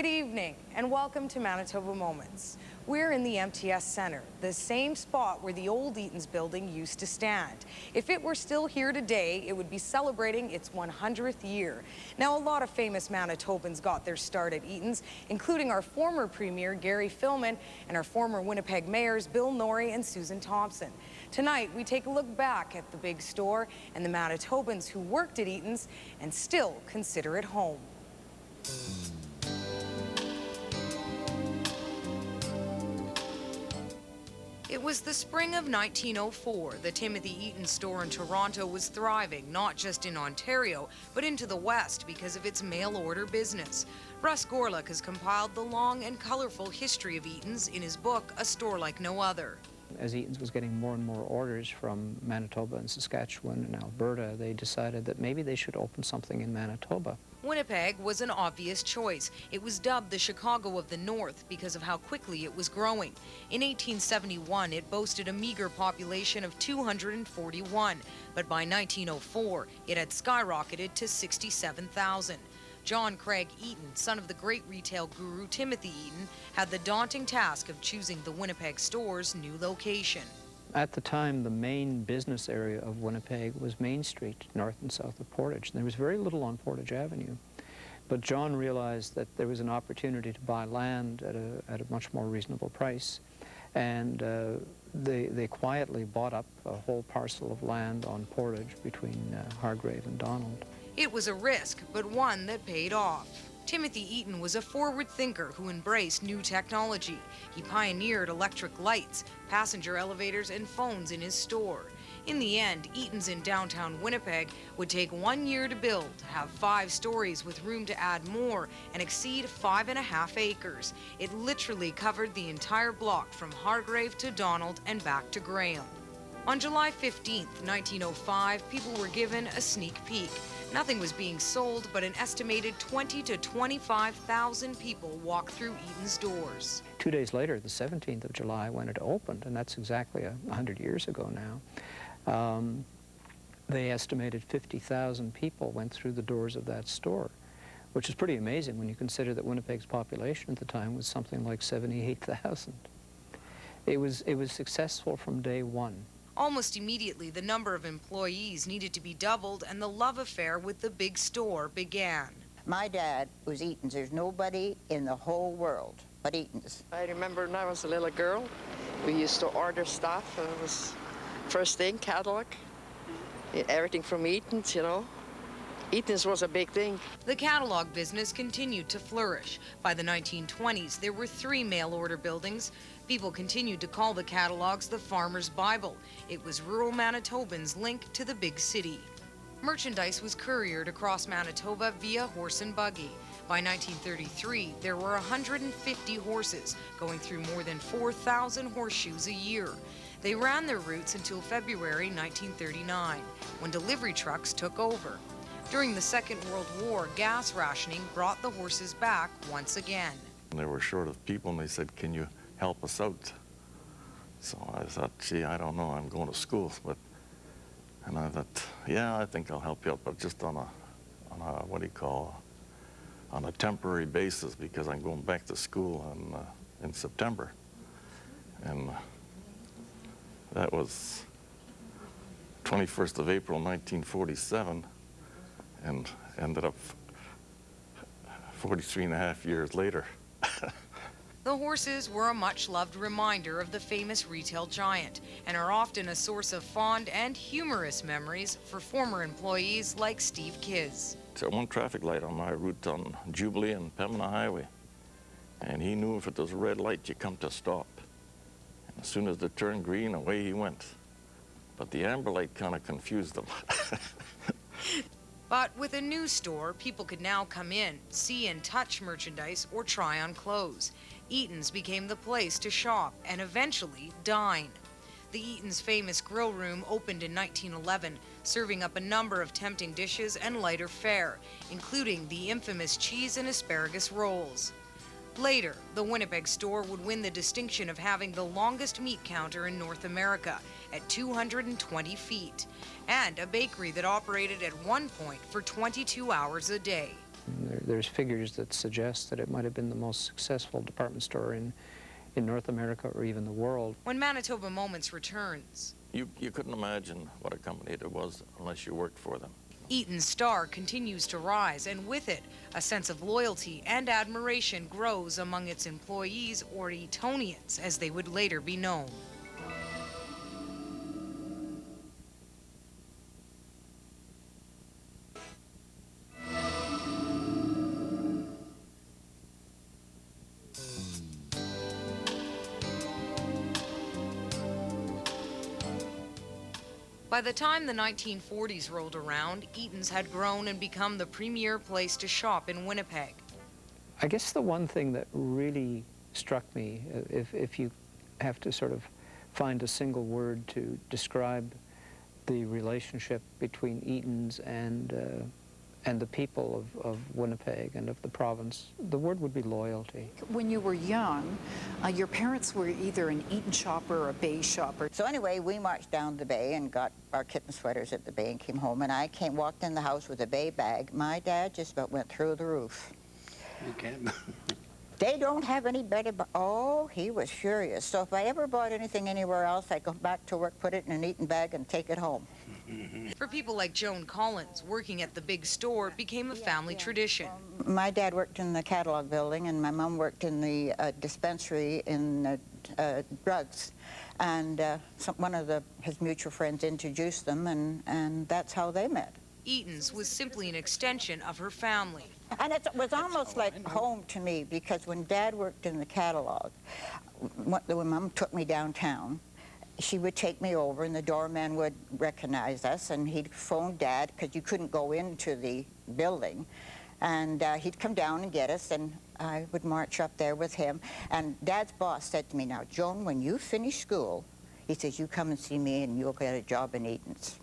Good evening and welcome to Manitoba Moments. We're in the MTS Centre, the same spot where the old Eaton's building used to stand. If it were still here today, it would be celebrating its 100th year. Now, a lot of famous Manitobans got their start at Eaton's, including our former Premier, Gary Filmon, and our former Winnipeg mayors, Bill Norrie and Susan Thompson. Tonight, we take a look back at the big store and the Manitobans who worked at Eaton's and still consider it home. It was the spring of 1904. The Timothy Eaton store in Toronto was thriving, not just in Ontario, but into the West because of its mail-order business. Russ Gorlick has compiled the long and colorful history of Eaton's in his book, A Store Like No Other. As Eaton's was getting more and more orders from Manitoba and Saskatchewan and Alberta, they decided that maybe they should open something in Manitoba. Winnipeg was an obvious choice. It was dubbed the Chicago of the North because of how quickly it was growing. In 1871, it boasted a meager population of 241, but by 1904, it had skyrocketed to 67,000. John Craig Eaton, son of the great retail guru Timothy Eaton, had the daunting task of choosing the Winnipeg store's new location. At the time, the main business area of Winnipeg was Main Street, north and south of Portage. There was very little on Portage Avenue. But John realized that there was an opportunity to buy land at a much more reasonable price. And they quietly bought up a whole parcel of land on Portage between Hargrave and Donald. It was a risk, but one that paid off. Timothy Eaton was a forward thinker who embraced new technology. He pioneered electric lights, passenger elevators, and phones in his store. In the end, Eaton's in downtown Winnipeg would take 1 year to build, have 5 stories with room to add more, and exceed 5.5 acres. It literally covered the entire block from Hargrave to Donald and back to Graham. On July 15, 1905, people were given a sneak peek. Nothing was being sold, but an estimated 20,000 to 25,000 people walked through Eaton's doors. 2 days later, the 17th of July, when it opened, and that's exactly 100 years ago now, they estimated 50,000 people went through the doors of that store, which is pretty amazing when you consider that Winnipeg's population at the time was something like 78,000. It was successful from day one. Almost immediately, the number of employees needed to be doubled, and the love affair with the big store began. My dad was Eaton's. There's nobody in the whole world but Eaton's. I remember when I was a little girl, we used to order stuff, and it was first thing, catalog, everything from Eaton's, you know. Eaton's was a big thing. The catalog business continued to flourish. By the 1920s, there were 3 mail-order buildings. People continued to call the catalogs the Farmer's Bible. It was rural Manitobans' link to the big city. Merchandise was couriered across Manitoba via horse and buggy. By 1933, there were 150 horses going through more than 4,000 horseshoes a year. They ran their routes until February 1939, when delivery trucks took over. During the Second World War, gas rationing brought the horses back once again. They were short of people, and they said, "Can you help us out?" So I thought, gee, I don't know, I'm going to school, and I thought, yeah, I think I'll help you out, but just on a what do you call, on a temporary basis, because I'm going back to school in September. And that was 21st of April, 1947, and ended up 43.5 years later. The horses were a much-loved reminder of the famous retail giant and are often a source of fond and humorous memories for former employees like Steve Kiz. There's one traffic light on my route on Jubilee and Pembina Highway, and he knew if it was a red light, you come to a stop. And as soon as it turned green, away he went. But the amber light kind of confused him. But with a new store, people could now come in, see and touch merchandise, or try on clothes. Eaton's became the place to shop and eventually dine. The Eaton's famous grill room opened in 1911, serving up a number of tempting dishes and lighter fare, including the infamous cheese and asparagus rolls. Later, the Winnipeg store would win the distinction of having the longest meat counter in North America at 220 feet, and a bakery that operated at one point for 22 hours a day. There's figures that suggest that it might have been the most successful department store in North America or even the world. When Manitoba Moments returns, You couldn't imagine what a company it was unless you worked for them. Eaton's star continues to rise, and with it, a sense of loyalty and admiration grows among its employees, or Eatonians, as they would later be known. By the time the 1940s rolled around, Eaton's had grown and become the premier place to shop in Winnipeg. I guess the one thing that really struck me, if you have to sort of find a single word to describe the relationship between Eaton's and the people of Winnipeg and of the province, the word would be loyalty. When you were young, your parents were either an Eaton shopper or a Bay shopper. So anyway, we marched down the Bay and got our kitten sweaters at the Bay and came home, and I walked in the house with a Bay bag. My dad just about went through the roof. You can't. They don't have any better, oh, he was furious. So if I ever bought anything anywhere else, I'd go back to work, put it in an Eaton bag, and take it home. For people like Joan Collins, working at the big store became a family tradition. My dad worked in the catalog building, and my mom worked in the dispensary in drugs. And one of his mutual friends introduced them, and that's how they met. Eaton's was simply an extension of her family. And it was almost like home to me, because when Dad worked in the catalog, when Mom took me downtown, she would take me over, and the doorman would recognize us, and he'd phone Dad, because you couldn't go into the building. And he'd come down and get us, and I would march up there with him. And Dad's boss said to me, "Now, Joan, when you finish school," he says, "you come and see me, and you'll get a job in Eaton's."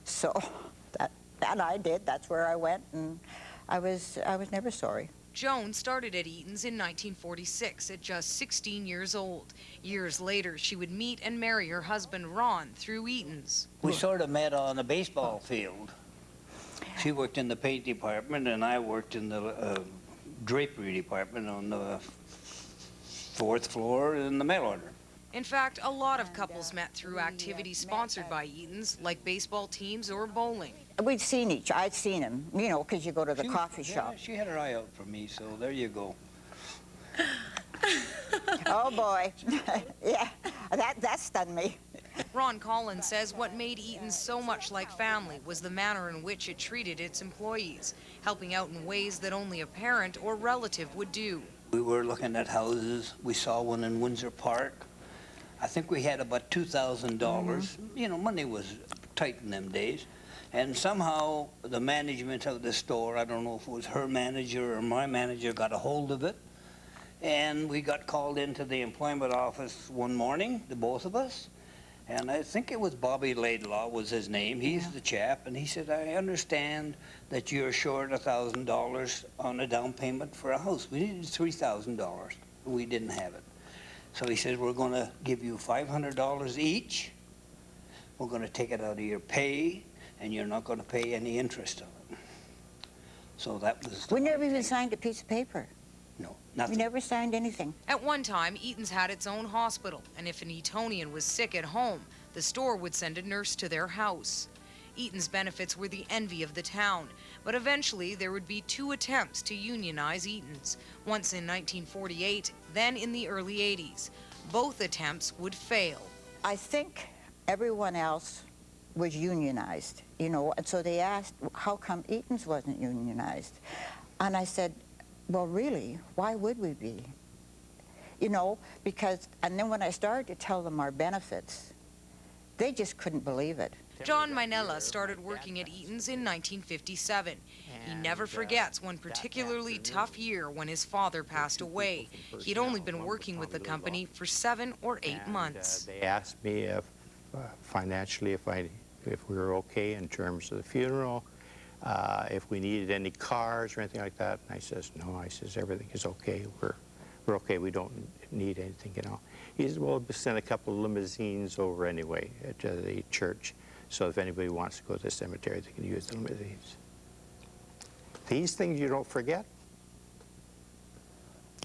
So that I did. That's where I went, and I was never sorry. Joan started at Eaton's in 1946 at just 16 years old. Years later, she would meet and marry her husband, Ron, through Eaton's. We sort of met on the baseball field. She worked in the paint department, and I worked in the drapery department on the 4th floor in the mail order. In fact, a lot of couples met through activities sponsored by Eaton's, like baseball teams or bowling. I'd seen him, you know, because you go to the coffee shop. Yeah, she had her eye out for me, so there you go. Oh, boy. Yeah, that stunned me. Ron Collins says what made Eaton's so much like family was the manner in which it treated its employees, helping out in ways that only a parent or relative would do. We were looking at houses. We saw one in Windsor Park. I think we had about $2,000. You know, money was tight in them days. And somehow the management of the store, I don't know if it was her manager or my manager, got a hold of it. And we got called into the employment office one morning, the both of us. And I think it was Bobby Laidlaw was his name. He's the chap. And he said, "I understand that you're short $1,000 on a down payment for a house. We needed $3,000. We didn't have it. So he said, we're going to give you $500 each. We're going to take it out of your pay, and you're not going to pay any interest on it." So that was... We never even signed a piece of paper. No, nothing. We never signed anything. At one time, Eaton's had its own hospital, and if an Eatonian was sick at home, the store would send a nurse to their house. Eaton's benefits were the envy of the town, but eventually there would be 2 attempts to unionize Eaton's, once in 1948, then in the early 80s. Both attempts would fail. I think everyone else was unionized, you know, and so they asked, how come Eaton's wasn't unionized? And I said, well, really, why would we be? You know, because, and then when I started to tell them our benefits, they just couldn't believe it. John Minella started working at Eaton's in 1957. He never forgets one particularly tough year when his father passed away. He'd only been working with the company for 7 or 8 months. They asked me if financially if we were okay in terms of the funeral, if we needed any cars or anything like that. And I says, no, I says, everything is okay. We're okay. We don't need anything, you know. He says, well, we'll send a couple of limousines over anyway to the church. So if anybody wants to go to the cemetery, they can use the limousines. these things you don't forget.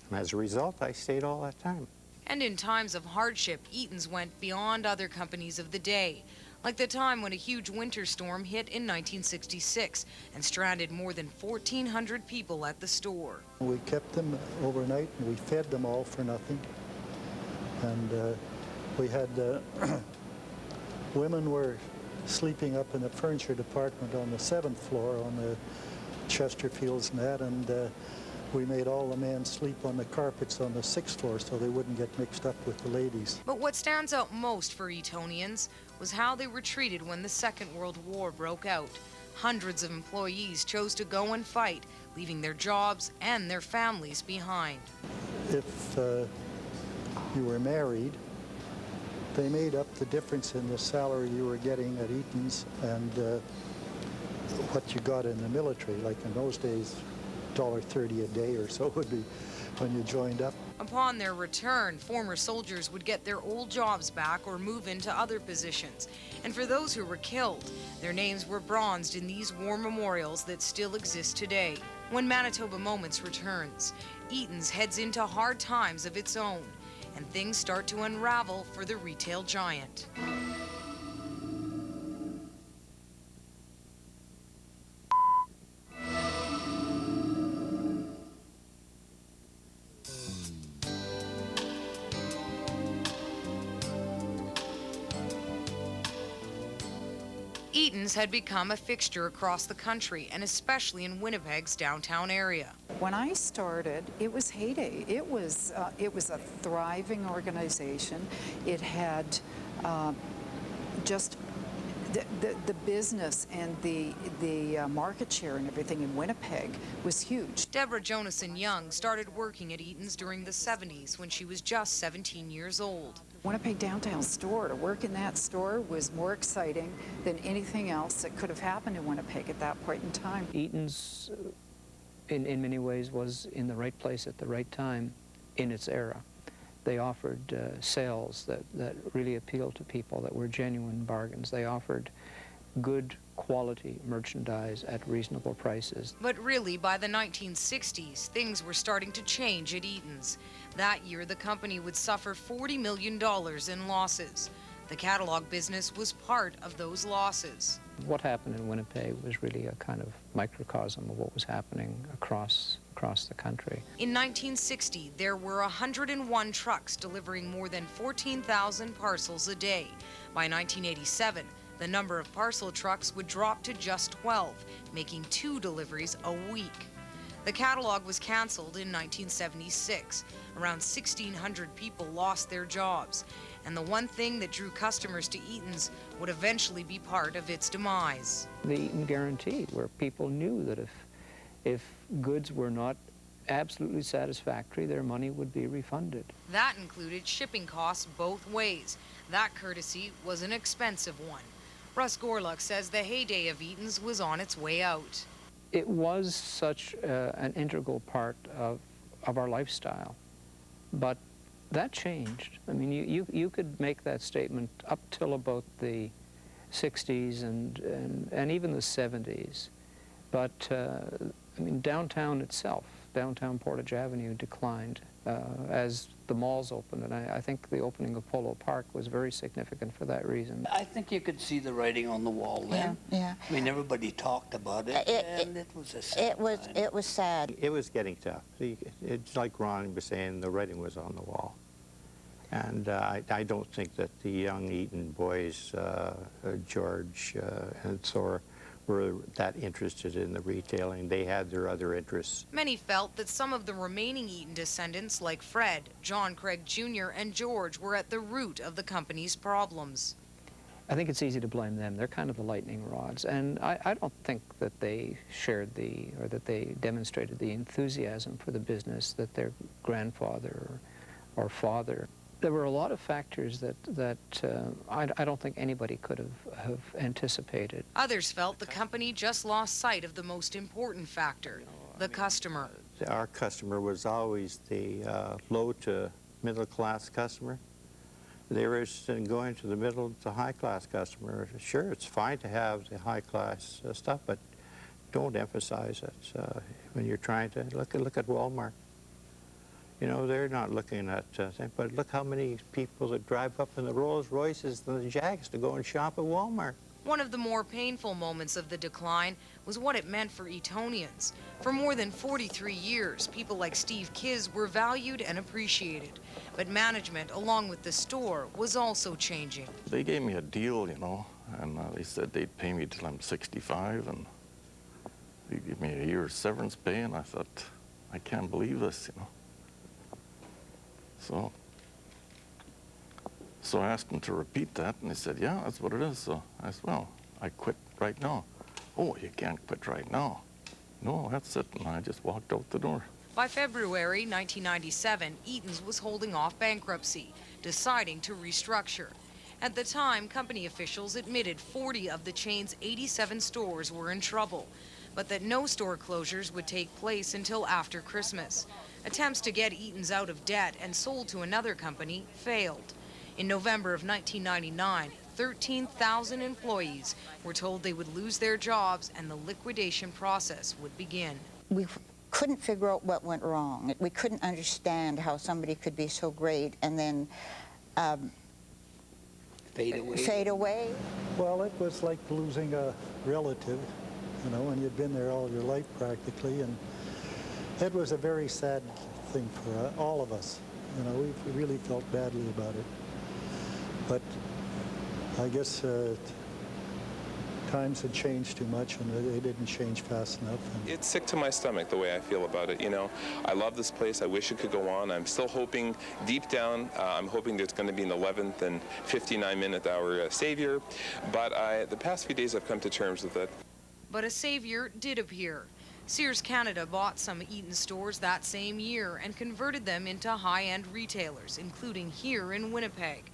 And as a result, I stayed all that time. And in times of hardship, Eaton's went beyond other companies of the day, like the time when a huge winter storm hit in 1966 and stranded more than 1,400 people at the store. We kept them overnight and we fed them all for nothing. And we had women were sleeping up in the furniture department on the 7th floor on the Chesterfields and that, and we made all the men sleep on the carpets on the 6th floor so they wouldn't get mixed up with the ladies. But what stands out most for Etonians was how they were treated when the Second World War broke out. Hundreds of employees chose to go and fight, leaving their jobs and their families behind. If you were married, they made up the difference in the salary you were getting at Eaton's and what you got in the military. Like in those days, $1.30 a day or so would be when you joined up. Upon their return, former soldiers would get their old jobs back or move into other positions. And for those who were killed, their names were bronzed in these war memorials that still exist today. When Manitoba Moments returns, Eaton's heads into hard times of its own, and things start to unravel for the retail giant. Eaton's had become a fixture across the country, and especially in Winnipeg's downtown area. When I started, it was heyday. It was a thriving organization. It had just the business and the market share and everything in Winnipeg was huge. Deborah Jonason-Young started working at Eaton's during the 70s when she was just 17 years old. Winnipeg downtown store, to work in that store was more exciting than anything else that could have happened in Winnipeg at that point in time. Eaton's, in many ways, was in the right place at the right time in its era. They offered sales that really appealed to people, that were genuine bargains. They offered good quality merchandise at reasonable prices. But really, by the 1960s, things were starting to change at Eaton's. That year, the company would suffer $40 million in losses. The catalog business was part of those losses. What happened in Winnipeg was really a kind of microcosm of what was happening across the country. In 1960, there were 101 trucks delivering more than 14,000 parcels a day. By 1987, the number of parcel trucks would drop to just 12, making 2 deliveries a week. The catalog was canceled in 1976. Around 1,600 people lost their jobs, and the one thing that drew customers to Eaton's would eventually be part of its demise. The Eaton Guarantee, where people knew that if goods were not absolutely satisfactory, their money would be refunded. That included shipping costs both ways. That courtesy was an expensive one. Russ Gorluck says the heyday of Eaton's was on its way out. It was such an integral part of our lifestyle, but that changed. I mean, you could make that statement up till about the 60s and even the 70s, but I mean, downtown itself, downtown Portage Avenue declined as the malls opened, and I think the opening of Polo Park was very significant for that reason. I think you could see the writing on the wall then. Yeah. I mean, everybody talked about it, and it was a sad time. It was sad. It was getting tough. It's like Ron was saying, the writing was on the wall. And I don't think that the young Eaton boys, George and Thor, were that interested in the retailing. They had their other interests. Many felt that some of the remaining Eaton descendants, like Fred, John Craig Jr., and George, were at the root of the company's problems. I think it's easy to blame them. They're kind of the lightning rods, and I don't think that they shared or that they demonstrated the enthusiasm for the business that their grandfather or father. There were a lot of factors that I don't think anybody could have anticipated. Others felt the company just lost sight of the most important factor, the customer. Our customer was always the low to middle class customer. They were interested in going to the middle to high class customer. Sure, it's fine to have the high class stuff, but don't emphasize it when you're trying to look at Walmart. You know, they're not looking at things, but look how many people that drive up in the Rolls Royces and the Jags to go and shop at Walmart. One of the more painful moments of the decline was what it meant for Etonians. For more than 43 years, people like Steve Kiz were valued and appreciated. But management, along with the store, was also changing. They gave me a deal, you know, and they said they'd pay me till I'm 65, and they gave me a year's severance pay, and I thought, I can't believe this, you know. So I asked them to repeat that, and they said, yeah, that's what it is. So I said, well, I quit right now. Oh, you can't quit right now. No, that's it, and I just walked out the door. By February 1997, Eaton's was holding off bankruptcy, deciding to restructure. At the time, company officials admitted 40 of the chain's 87 stores were in trouble, but that no store closures would take place until after Christmas. Attempts to get Eaton's out of debt and sold to another company failed. In November of 1999, 13,000 employees were told they would lose their jobs and the liquidation process would begin. We couldn't figure out what went wrong. We couldn't understand how somebody could be so great and then fade away. Well, it was like losing a relative, you know, and you'd been there all your life practically, and it was a very sad thing for all of us. You know, we really felt badly about it. But I guess times had changed too much, and they didn't change fast enough. It's sick to my stomach the way I feel about it. You know, I love this place. I wish it could go on. I'm still hoping, deep down, I'm hoping there's going to be an 11th and 59-minute hour savior. But the past few days I've come to terms with it. But a savior did appear. Sears Canada bought some Eaton stores that same year and converted them into high-end retailers, including here in Winnipeg.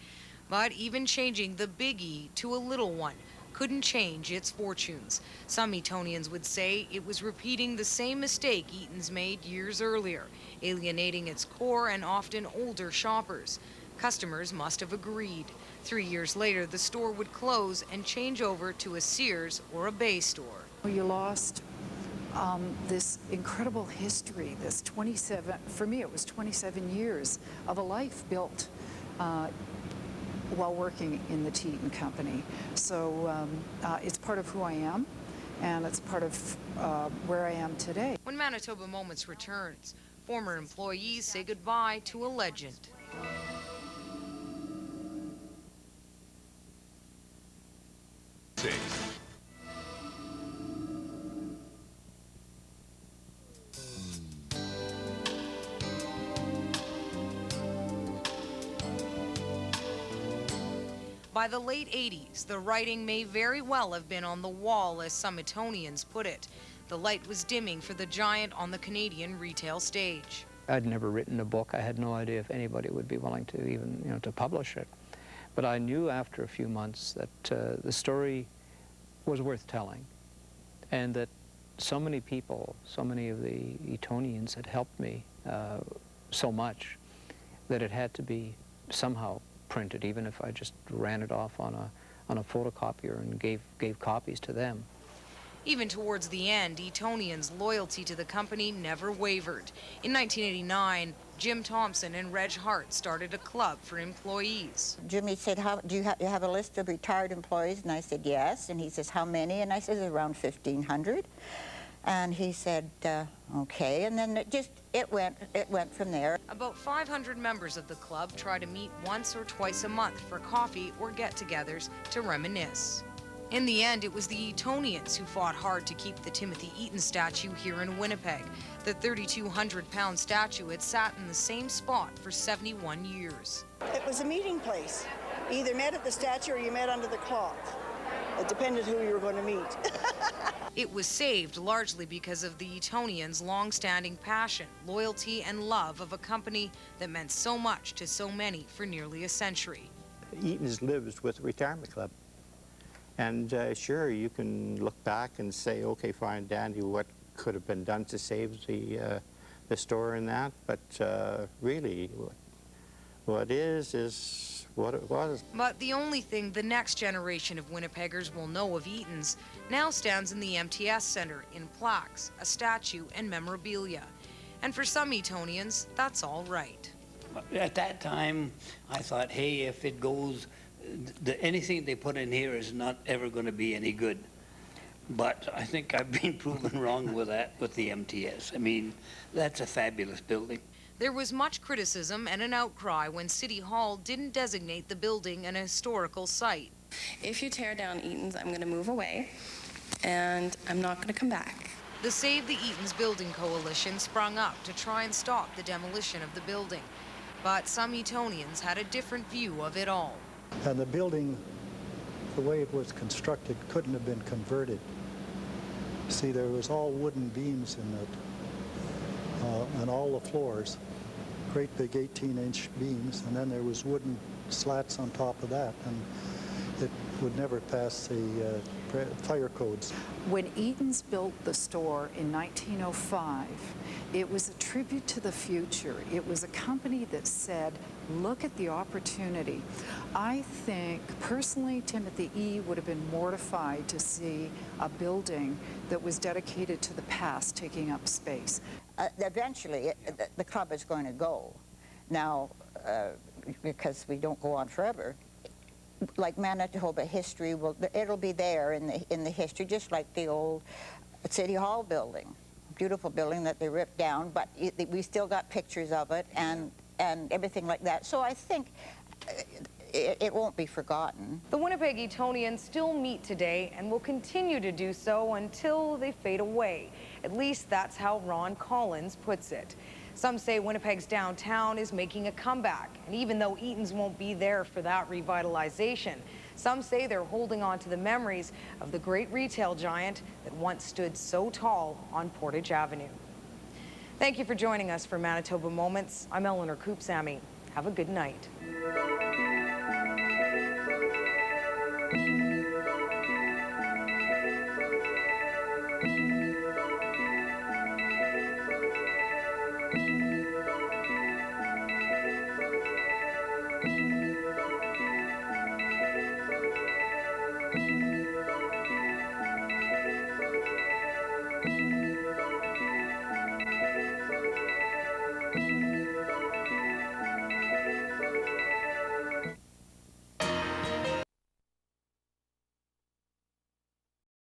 But even changing the Big E to a little one couldn't change its fortunes. Some Etonians would say it was repeating the same mistake Eaton's made years earlier, alienating its core and often older shoppers. Customers must have agreed. 3 years later, the store would close and change over to a Sears or a Bay store. You lost this incredible history, this 27, for me it was 27 years of a life built while working in the Eaton company. So it's part of who I am, and it's part of where I am today. When Manitoba Moments returns, former employees say goodbye to a legend. By the late 80s, the writing may very well have been on the wall, as some Etonians put it. The light was dimming for the giant on the Canadian retail stage. I'd never written a book. I had no idea if anybody would be willing to even, you know, to publish it. But I knew after a few months that the story was worth telling, and that so many people, so many of the Etonians had helped me so much that it had to be somehow printed, even if I just ran it off on a photocopier and gave copies to them. Even towards the end, Etonians' loyalty to the company never wavered. In 1989, Jim Thompson and Reg Hart started a club for employees. Jimmy said, do you have a list of retired employees? And I said, yes. And he says, how many? And I said, around 1,500. And he said, okay. And then it went from there. About 500 members of the club try to meet once or twice a month for coffee or get-togethers to reminisce. In the end, it was the Etonians who fought hard to keep the Timothy Eaton statue here in Winnipeg. The 3,200-pound statue had sat in the same spot for 71 years. It was a meeting place. You either met at the statue or you met under the cloth. It depended who you were going to meet. It was saved largely because of the Etonians' long-standing passion, loyalty, and love of a company that meant so much to so many for nearly a century. Eaton's lives with the retirement club. And sure, you can look back and say, okay, fine, dandy, what could have been done to save the store and that, but really, what is what it was. But the only thing the next generation of Winnipeggers will know of Eaton's now stands in the MTS Center in plaques, a statue, and memorabilia. And for some Etonians, that's all right. At that time, I thought, hey, if it goes, anything they put in here is not ever going to be any good. But I think I've been proven wrong with that, with the MTS. I mean, that's a fabulous building. There was much criticism and an outcry when City Hall didn't designate the building an historical site. If you tear down Eaton's, I'm going to move away, and I'm not going to come back. The Save the Eaton's Building Coalition sprung up to try and stop the demolition of the building. But some Etonians had a different view of it all. And the building, the way it was constructed, couldn't have been converted. See, there was all wooden beams in it, and all the floors, great big 18-inch beams, and then there was wooden slats on top of that, and it would never pass the fire codes. When Eaton's built the store in 1905, it was a tribute to the future. It was a company that said, look at the opportunity. I think, personally, Timothy E. would have been mortified to see a building that was dedicated to the past taking up space. Eventually, the club is going to go. Now, because we don't go on forever, like Manitoba history, it'll be there in the history, just like the old City Hall building. Beautiful building that they ripped down, but we still got pictures of it and everything like that. So I think it won't be forgotten. The Winnipeg Etonians still meet today and will continue to do so until they fade away. At least that's how Ron Collins puts it. Some say Winnipeg's downtown is making a comeback, and even though Eaton's won't be there for that revitalization, some say they're holding on to the memories of the great retail giant that once stood so tall on Portage Avenue. Thank you for joining us for Manitoba Moments. I'm Eleanor Koopsamy. Have a good night.